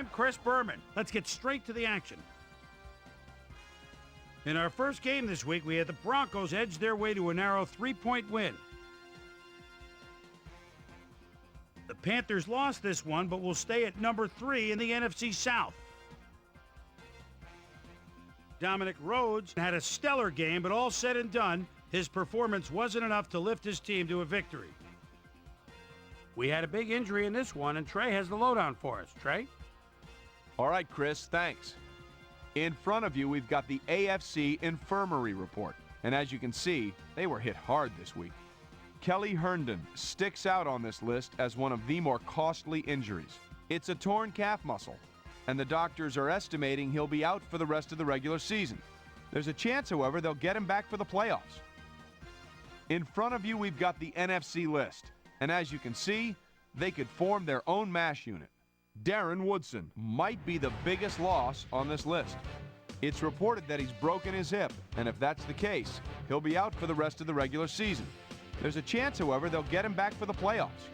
I'm Chris Berman. Let's get straight to the action. In our first game this week, we had the Broncos edge their way to a narrow 3-point win. The Panthers lost this one, but will stay at number 3 in the NFC South. Dominic Rhodes had a stellar game, but all said and done, his performance wasn't enough to lift his team to a victory. We had a big injury in this one, and Trey has the lowdown for us. Trey? All right, Chris, thanks. In front of you, we've got the AFC Infirmary Report. And as you can see, they were hit hard this week. Kelly Herndon sticks out on this list as one of the more costly injuries. It's a torn calf muscle, and the doctors are estimating he'll be out for the rest of the regular season. There's a chance, however, they'll get him back for the playoffs. In front of you, we've got the NFC list. And as you can see, they could form their own MASH unit. Darren Woodson might be the biggest loss on this list. It's reported that he's broken his hip, and if that's the case, he'll be out for the rest of the regular season. There's a chance, however, they'll get him back for the playoffs.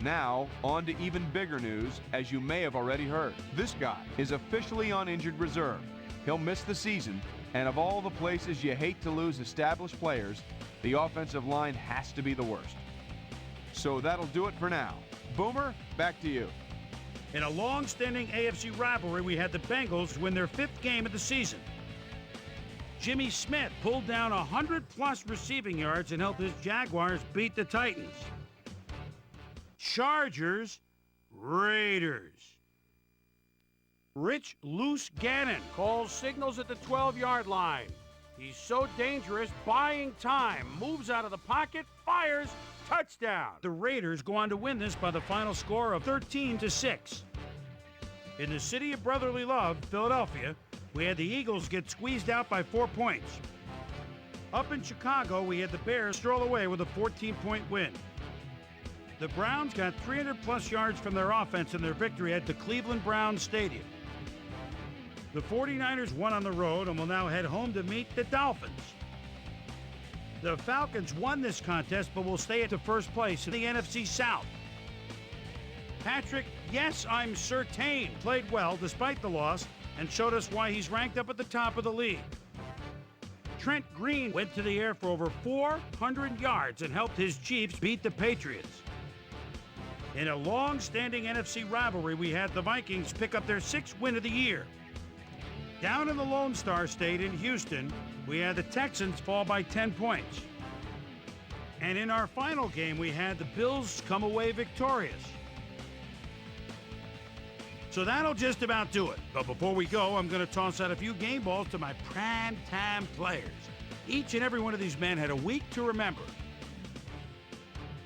Now, on to even bigger news, as you may have already heard. This guy is officially on injured reserve. He'll miss the season, and of all the places you hate to lose established players, the offensive line has to be the worst. So that'll do it for now. Boomer, back to you. In a long-standing AFC rivalry, we had the Bengals win their 5th game of the season. Jimmy Smith pulled down 100-plus receiving yards and helped his Jaguars beat the Titans. Chargers, Raiders. Rich Loose Gannon calls signals at the 12-yard line. He's so dangerous, buying time, moves out of the pocket, fires, touchdown. The Raiders go on to win this by the final score of 13-6. In the city of brotherly love, Philadelphia, we had the Eagles get squeezed out by 4 points. Up in Chicago, we had the Bears stroll away with a 14-point win. The Browns got 300-plus yards from their offense in their victory at the Cleveland Browns Stadium. The 49ers won on the road and will now head home to meet the Dolphins. The Falcons won this contest but will stay at the first place in the NFC South. Patrick, yes, I'm certain, played well despite the loss and showed us why he's ranked up at the top of the league. Trent Green went to the air for over 400 yards and helped his Chiefs beat the Patriots. In a long-standing NFC rivalry, we had the Vikings pick up their 6th win of the year. Down in the Lone Star State in Houston, we had the Texans fall by 10 points. And in our final game, we had the Bills come away victorious. So that'll just about do it. But before we go, I'm going to toss out a few game balls to my prime-time players. Each and every one of these men had a week to remember.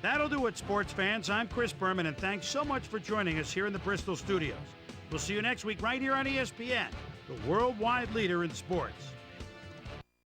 That'll do it, sports fans. I'm Chris Berman, and thanks so much for joining us here in the Bristol studios. We'll see you next week right here on ESPN, the worldwide leader in sports.